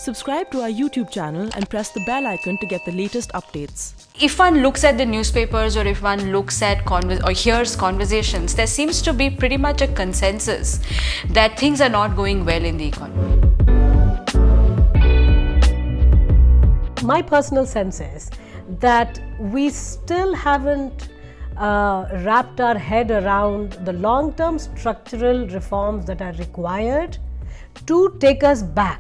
Subscribe to our YouTube channel and press the bell icon to get the latest updates. If one looks at the newspapers or if one looks at or hears conversations, there seems to be pretty much a consensus that things are not going well in the economy. My personal sense is that we still haven't wrapped our head around the long-term structural reforms that are required to take us back.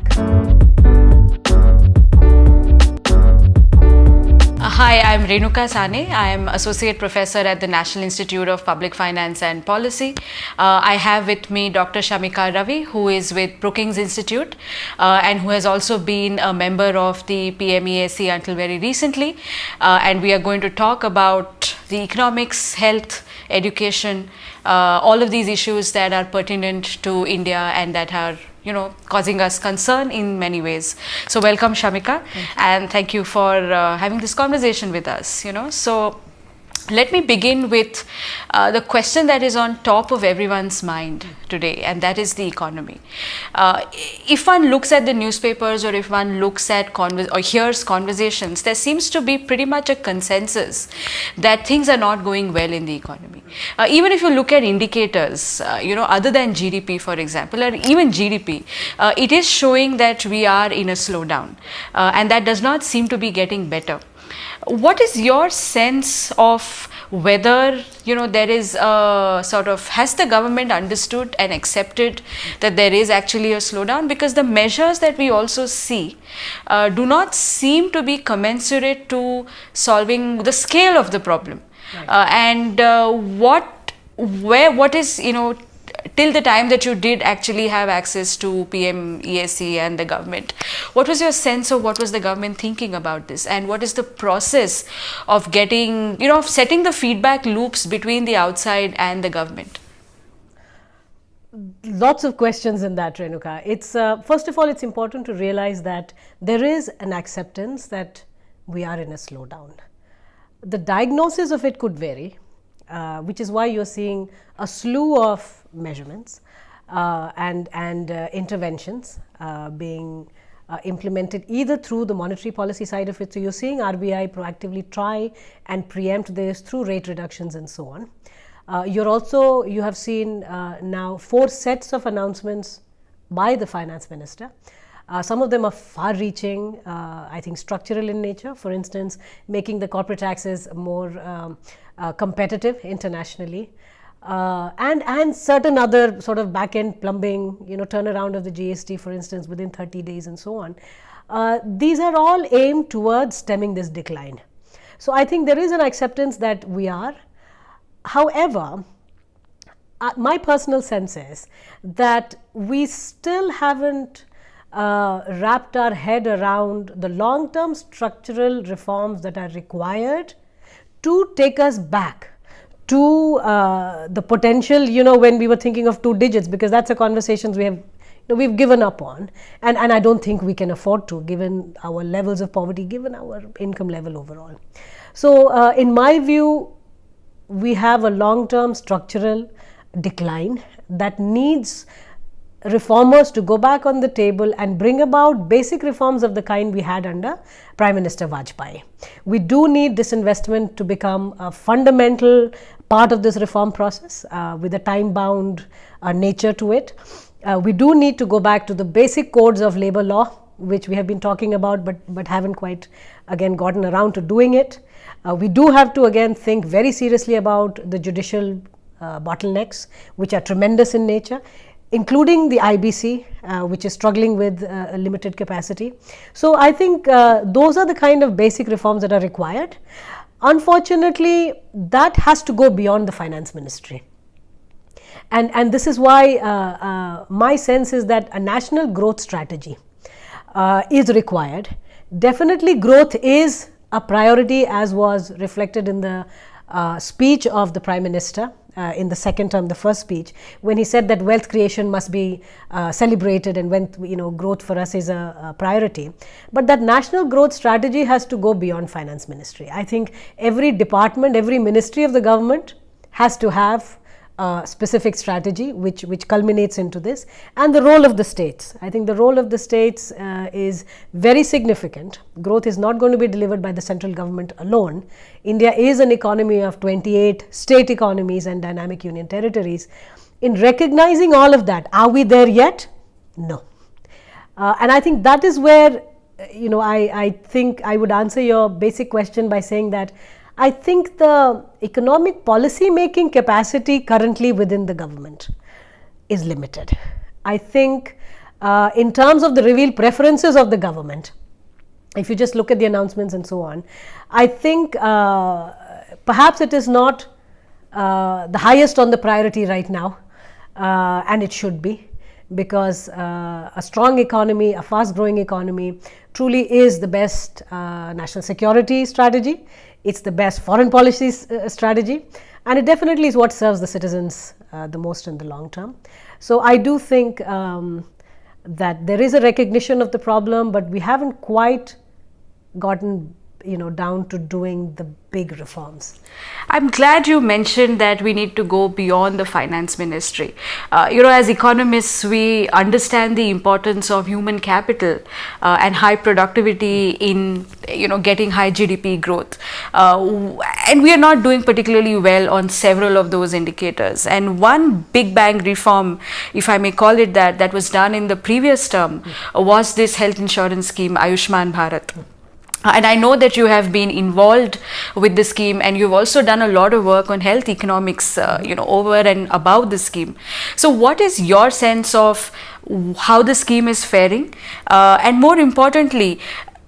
Hi, I'm Renuka Sane. I am Associate Professor at the National Institute of Public Finance and Policy. I have with me Dr. Shamika Ravi, who is with Brookings Institute and who has also been a member of the PMEAC until very recently. And we are going to talk about the economics, health, education, all of these issues that are pertinent to India and that are causing us concern in many ways. So welcome, Shamika, and thank you for having this conversation with us. So let me begin with the question that is on top of everyone's mind today, and that is the economy. If one looks at the newspapers or if one looks at or hears conversations, there seems to be pretty much a consensus that things are not going well in the economy. Even if you look at indicators, other than GDP, for example, or even GDP, it is showing that we are in a slowdown, and that does not seem to be getting better. What is your sense of whether there is a sort of, has the government understood and accepted that there is actually a slowdown? Because the measures that we also see do not seem to be commensurate to solving the scale of the problem. Right. What is till the time that you did actually have access to PMEAC and the government, what was your sense of what was the government thinking about this, and what is the process of getting, of setting the feedback loops between the outside and the government? Lots of questions in that, Renuka. It's first of all, it's important to realize that there is an acceptance that we are in a slowdown. The diagnosis of it could vary, which is why you're seeing a slew of measurements and interventions being implemented either through the monetary policy side of it. So you're seeing RBI proactively try and preempt this through rate reductions and so on. You have seen now 4 sets of announcements by the finance minister. Some of them are far-reaching, I think structural in nature. For instance, making the corporate taxes more competitive internationally, and certain other sort of back-end plumbing, turnaround of the GST, for instance, within 30 days and so on. These are all aimed towards stemming this decline. So I think there is an acceptance that we are. However, my personal sense is that we still haven't wrapped our head around the long-term structural reforms that are required to take us back to the potential, when we were thinking of 2 digits, because that's a conversation we've given up on, and I don't think we can afford to, given our levels of poverty, given our income level overall. So in my view, we have a long-term structural decline that needs reformers to go back on the table and bring about basic reforms of the kind we had under Prime Minister Vajpayee. We do need disinvestment to become a fundamental part of this reform process with a time-bound nature to it. We do need to go back to the basic codes of labor law, which we have been talking about but haven't quite again gotten around to doing it. We do have to again think very seriously about the judicial bottlenecks, which are tremendous in nature, including the IBC, which is struggling with a limited capacity. So I think those are the kind of basic reforms that are required. Unfortunately, that has to go beyond the finance ministry. And this is why my sense is that a national growth strategy is required. Definitely growth is a priority, as was reflected in the speech of the Prime Minister in the second term, the first speech, when he said that wealth creation must be celebrated and when growth for us is a priority. But that national growth strategy has to go beyond finance ministry. I think every department, every ministry of the government has to have specific strategy which culminates into this, and the role of the states. I think the role of the states is very significant. Growth is not going to be delivered by the central government alone. India is an economy of 28 state economies and dynamic union territories. In recognizing all of that, are we there yet? No. And I think that is where, I think I would answer your basic question by saying that I think the economic policy making capacity currently within the government is limited. I think in terms of the revealed preferences of the government, if you just look at the announcements and so on, I think perhaps it is not the highest on the priority right now, and it should be, because a strong economy, a fast growing economy truly is the best national security strategy. It's the best foreign policy strategy, and it definitely is what serves the citizens the most in the long term. So I do think that there is a recognition of the problem, but we haven't quite gotten down to doing the big reforms. I'm glad you mentioned that we need to go beyond the finance ministry. As economists, we understand the importance of human capital and high productivity in getting high GDP growth, and we are not doing particularly well on several of those indicators. And one big bang reform, if I may call it that was done in the previous term was this health insurance scheme, Ayushman Bharat. And I know that you have been involved with the scheme, and you've also done a lot of work on health economics, over and above the scheme. So what is your sense of how the scheme is faring? And more importantly,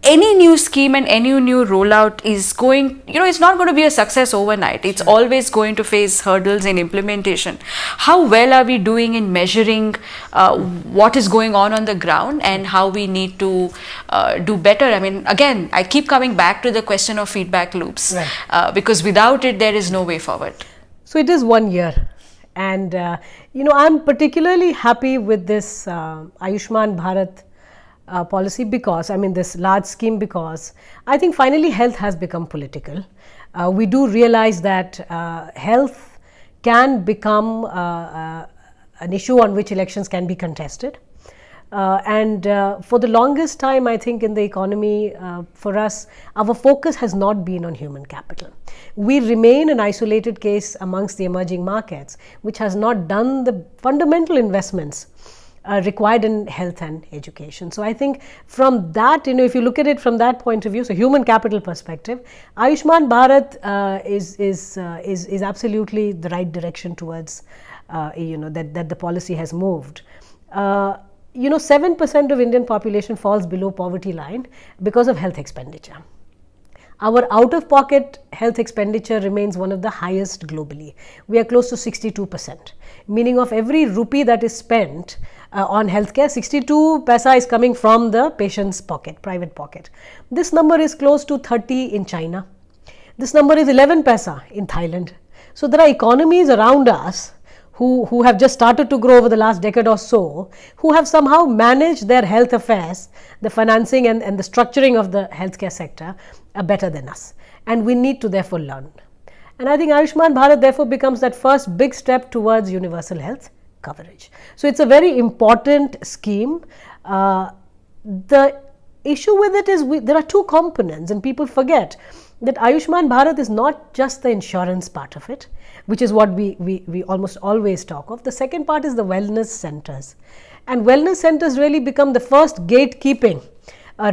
any new scheme and any new rollout is going, it's not going to be a success overnight. It's always going to face hurdles in implementation. How well are we doing in measuring what is going on the ground, and how we need to do better? I mean, again, I keep coming back to the question of feedback loops, because without it, there is no way forward. So it is 1 year. And, I'm particularly happy with this Ayushman Bharat policy, because this large scheme, because I think finally health has become political. We do realize that health can become an issue on which elections can be contested, and for the longest time, I think in the economy, for us, our focus has not been on human capital. We remain an isolated case amongst the emerging markets, which has not done the fundamental investments required in health and education. So I think from that, if you look at it from that point of view, so human capital perspective, Ayushman Bharat is absolutely the right direction towards that the policy has moved. 7% of Indian population falls below poverty line because of health expenditure. Our out-of-pocket health expenditure remains one of the highest globally. We are close to 62%, meaning of every rupee that is spent on healthcare, 62 paisa is coming from the patient's pocket, private pocket. This number is close to 30 in China. This number is 11 paisa in Thailand. So there are economies around us who have just started to grow over the last decade or so, who have somehow managed their health affairs, the financing and the structuring of the healthcare sector better than us. And we need to therefore learn. And I think Ayushman Bharat therefore becomes that first big step towards universal health coverage. So it's a very important scheme. The issue with it is there are two components, and people forget that Ayushman Bharat is not just the insurance part of it, which is what we almost always talk of. The second part is the wellness centers. And wellness centers really become the first gatekeeping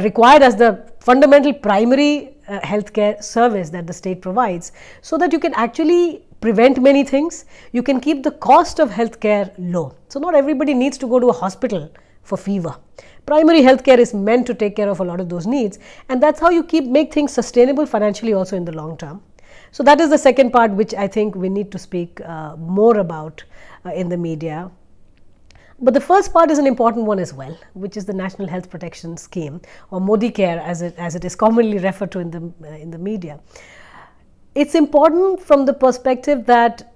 required as the fundamental primary healthcare service that the state provides, so that you can actually prevent many things. You can keep the cost of healthcare low. So not everybody needs to go to a hospital for fever. Primary healthcare is meant to take care of a lot of those needs, and that's how you make things sustainable financially also in the long term. So that is the second part, which I think we need to speak more about in the media. But the first part is an important one as well, which is the National Health Protection Scheme, or Modi Care as it is commonly referred to in the media. It's important from the perspective that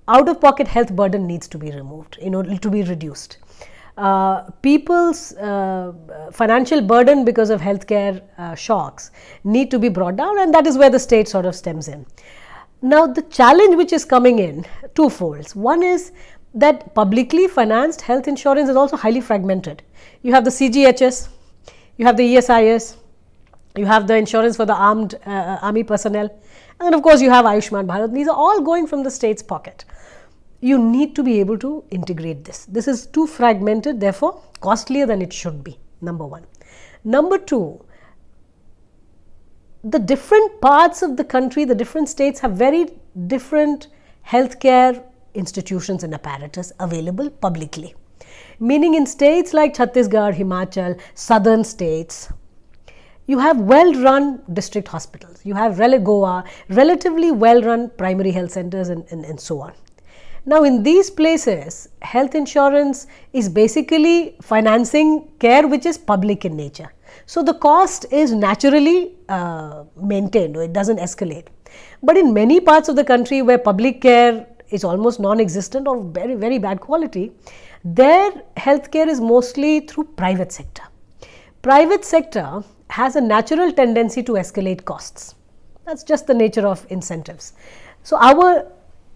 out-of-pocket health burden needs to be removed, to be reduced. People's financial burden because of healthcare shocks need to be brought down, and that is where the state sort of stems in. Now, the challenge which is coming in twofolds. One is that publicly financed health insurance is also highly fragmented. You have the CGHS, you have the ESIS, you have the insurance for the armed army personnel, and then of course you have Ayushman Bharat. These are all going from the state's pocket. You need to be able to integrate this. This is too fragmented, therefore costlier than it should be, number one. Number two, the different parts of the country, the different states have very different healthcare institutions and apparatus available publicly. Meaning in states like Chhattisgarh, Himachal, southern states, you have well-run district hospitals, you have Goa, relatively well-run primary health centers and so on. Now in these places, health insurance is basically financing care which is public in nature. So the cost is naturally maintained, or it doesn't escalate. But in many parts of the country where public care is almost non-existent or very, very bad quality, their healthcare is mostly through private sector. Private sector has a natural tendency to escalate costs. That's just the nature of incentives. So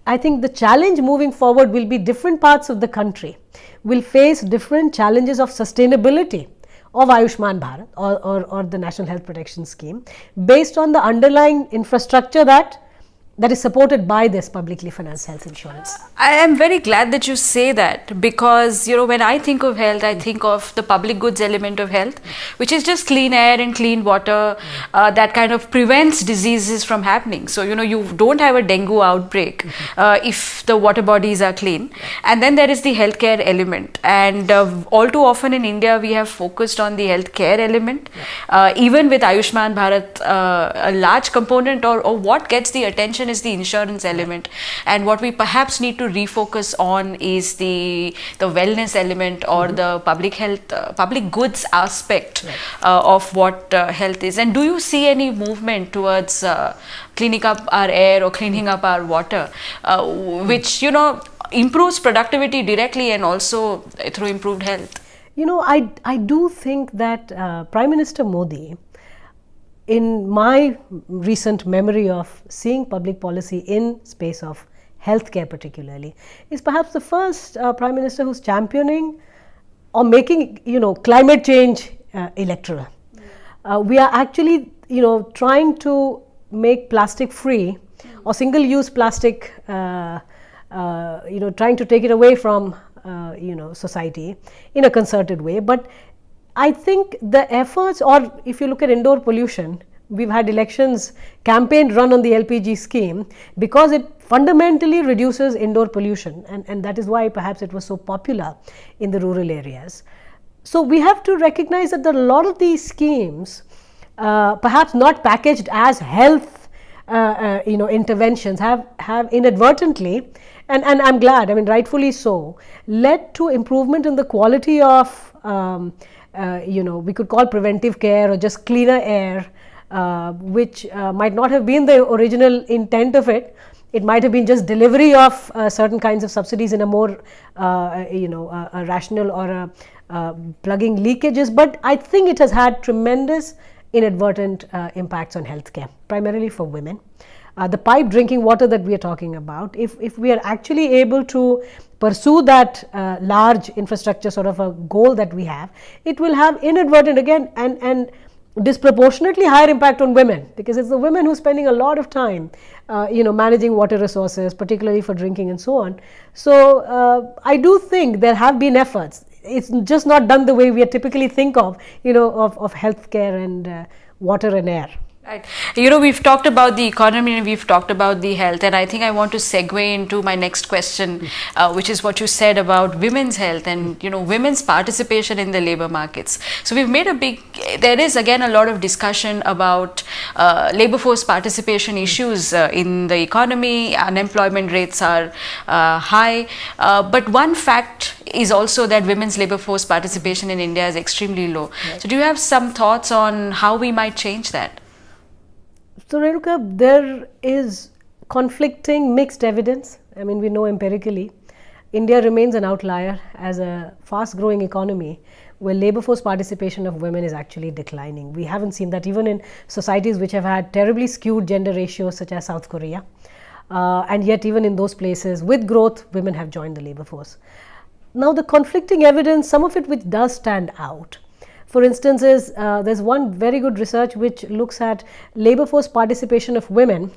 I think the challenge moving forward will be different parts of the country will face different challenges of sustainability of Ayushman Bharat or the National Health Protection Scheme based on the underlying infrastructure that is supported by this publicly financed health insurance. I am very glad that you say that, because when I think of health, I think of the public goods element of health, which is just clean air and clean water that kind of prevents diseases from happening. So you don't have a dengue outbreak if the water bodies are clean. And then there is the healthcare element, and all too often in India we have focused on the healthcare element. Even with Ayushman Bharat, a large component or what gets the attention is the insurance element, and what we perhaps need to refocus on is the wellness element or the public health, public goods aspect of what health is. And do you see any movement towards cleaning up our air or cleaning up our water, which improves productivity directly and also through improved health? I do think that Prime Minister Modi, in my recent memory of seeing public policy in space of healthcare particularly, is perhaps the first Prime Minister who's championing or making climate change electoral. We are actually trying to make plastic free or single-use plastic, trying to take it away from society in a concerted way. But I think the efforts, or if you look at indoor pollution, we've had elections campaign run on the LPG scheme because it fundamentally reduces indoor pollution, and that is why perhaps it was so popular in the rural areas. So we have to recognize that a lot of these schemes, perhaps not packaged as health interventions, have inadvertently, and I'm glad, rightfully so, led to improvement in the quality of we could call preventive care or just cleaner air, which might not have been the original intent of it. It might have been just delivery of certain kinds of subsidies in a more a rational or plugging leakages, but I think it has had tremendous inadvertent impacts on healthcare, primarily for women. The pipe drinking water that we are talking about, if we are actually able to pursue that large infrastructure sort of a goal that we have, it will have inadvertent again and disproportionately higher impact on women, because it's the women who are spending a lot of time managing water resources, particularly for drinking and so on. So I do think there have been efforts. It's just not done the way we typically think of healthcare and water and air. Right. We've talked about the economy and we've talked about the health, and I think I want to segue into my next question, which is what you said about women's health and women's participation in the labor markets. So we've made there is again a lot of discussion about labor force participation issues in the economy. Unemployment rates are high, but one fact is also that women's labor force participation in India is extremely low. Right. So do you have some thoughts on how we might change that? So Renuka, there is conflicting mixed evidence. We know empirically India remains an outlier as a fast growing economy where labor force participation of women is actually declining. We haven't seen that even in societies which have had terribly skewed gender ratios such as South Korea. and yet even in those places with growth, women have joined the labor force. Now the conflicting evidence, some of it which does stand out, for instance, is there's one very good research which looks at labor force participation of women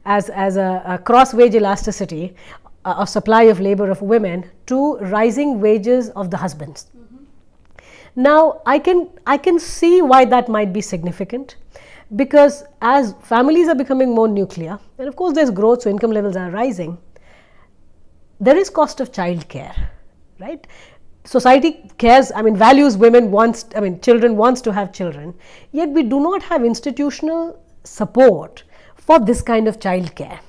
as a cross wage elasticity of supply of labor of women to rising wages of the husbands. Now I can see why that might be significant, because as families are becoming more nuclear, and of course there's growth, so income levels are rising, there is cost of childcare, right? Society cares, values women, children, wants to have children, yet we do not have institutional support for this kind of childcare.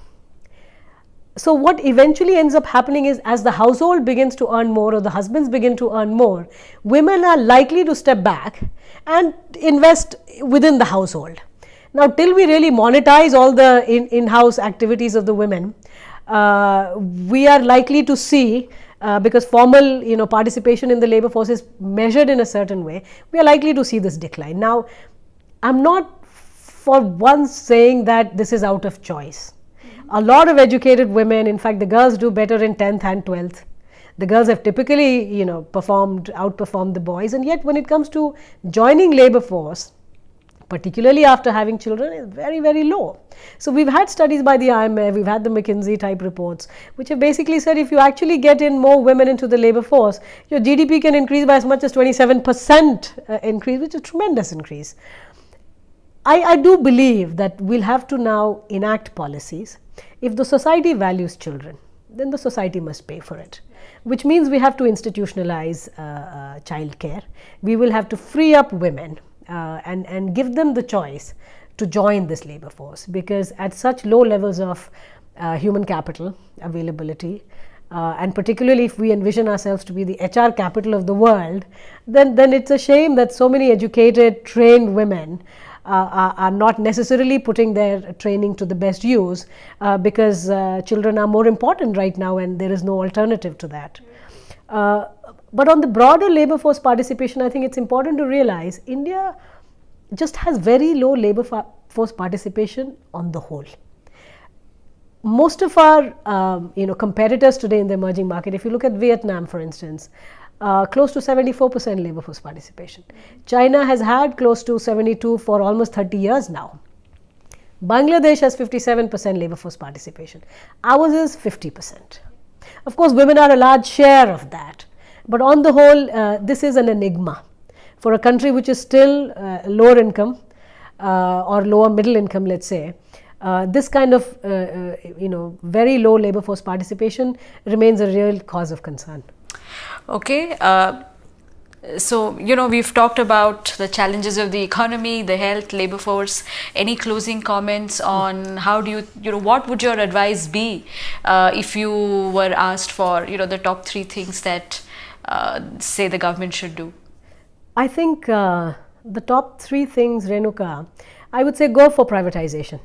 So what eventually ends up happening is, as the household begins to earn more or the husbands begin to earn more, women are likely to step back and invest within the household. Now, till we really monetize all the in-house activities of the women, we are likely to see, because formal participation in the labor force is measured in a certain way, we are likely to see this decline. Now, I'm not for once saying that this is out of choice. A lot of educated women, in fact the girls do better in 10th and 12th. The girls have typically outperformed the boys, and yet when it comes to joining labor force, particularly after having children, is very, very low. So we've had studies by the IMF, we've had the McKinsey type reports, which have basically said if you actually get in more women into the labor force, your GDP can increase by as much as 27% increase, which is a tremendous increase. I do believe that we'll have to now enact policies. If the society values children, then the society must pay for it, which means we have to institutionalize childcare. We will have to free up women and give them the choice to join this labor force, because at such low levels of human capital availability, and particularly if we envision ourselves to be the HR capital of the world, then it's a shame that so many educated, trained women are not necessarily putting their training to the best use, because children are more important right now and there is no alternative to that. But on the broader labor force participation, I think it's important to realize India just has very low labor force participation on the whole. Most of our competitors today in the emerging market, if you look at Vietnam for instance, close to 74% labor force participation. China has had close to 72 for almost 30 years now. Bangladesh has 57% labor force participation. Ours is 50%. Of course, women are a large share of that. But on the whole, this is an enigma. For a country which is still lower income or lower middle income, let's say, this kind of very low labor force participation remains a real cause of concern. Okay, so we've talked about the challenges of the economy, the health, labor force. Any closing comments on how do you what would your advice be if you were asked for the top 3 things that say the government should do? I think the top 3 things, Renuka, I would say go for privatization.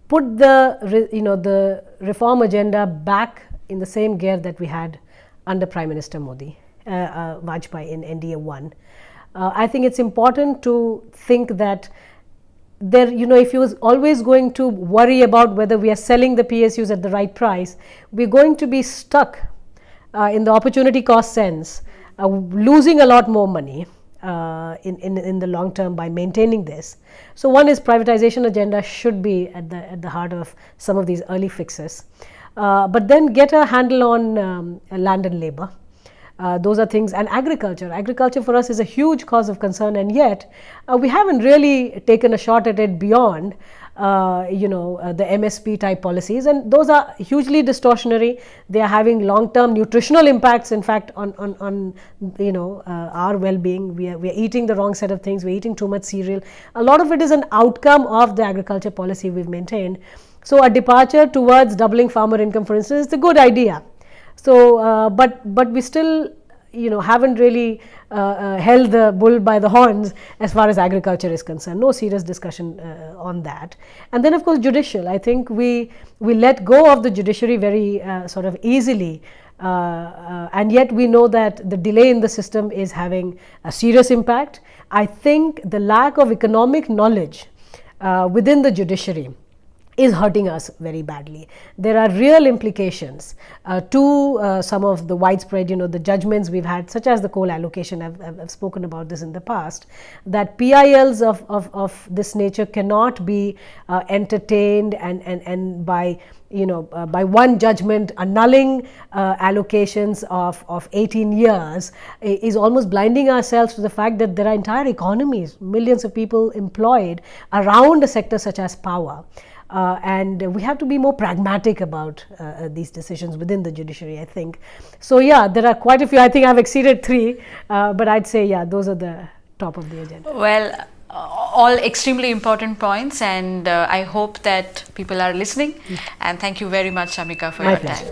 Put the reform agenda back in the same gear that we had under Prime Minister Modi, Vajpayee in NDA 1. I think it's important to think that if you're always going to worry about whether we are selling the PSUs at the right price, we're going to be stuck in the opportunity cost sense, losing a lot more money in the long term by maintaining this. So one is privatization agenda should be at the heart of some of these early fixes. But then get a handle on land and labor. Those are things, and agriculture. Agriculture for us is a huge cause of concern, and yet we haven't really taken a shot at it beyond the MSP type policies, and those are hugely distortionary. They are having long-term nutritional impacts, in fact, on our well-being. We are eating the wrong set of things. We're eating too much cereal. A lot of it is an outcome of the agriculture policy we've maintained. So a departure towards doubling farmer income, for instance, is a good idea. So, but we still, haven't really held the bull by the horns as far as agriculture is concerned. No serious discussion on that. And then, of course, judicial. I think we let go of the judiciary very sort of easily, and yet we know that the delay in the system is having a serious impact. I think the lack of economic knowledge within the judiciary is hurting us very badly. There are real implications to some of the widespread, the judgments we've had, such as the coal allocation. I've spoken about this in the past, that PILs of this nature cannot be entertained and by one judgment annulling allocations of 18 years is almost blinding ourselves to the fact that there are entire economies, millions of people employed around a sector such as power. And we have to be more pragmatic about these decisions within the judiciary, I think. So yeah, there are quite a few. I think I've exceeded 3, but I'd say, yeah, those are the top of the agenda. Well, all extremely important points, and I hope that people are listening. And thank you very much, Shamika, for your time.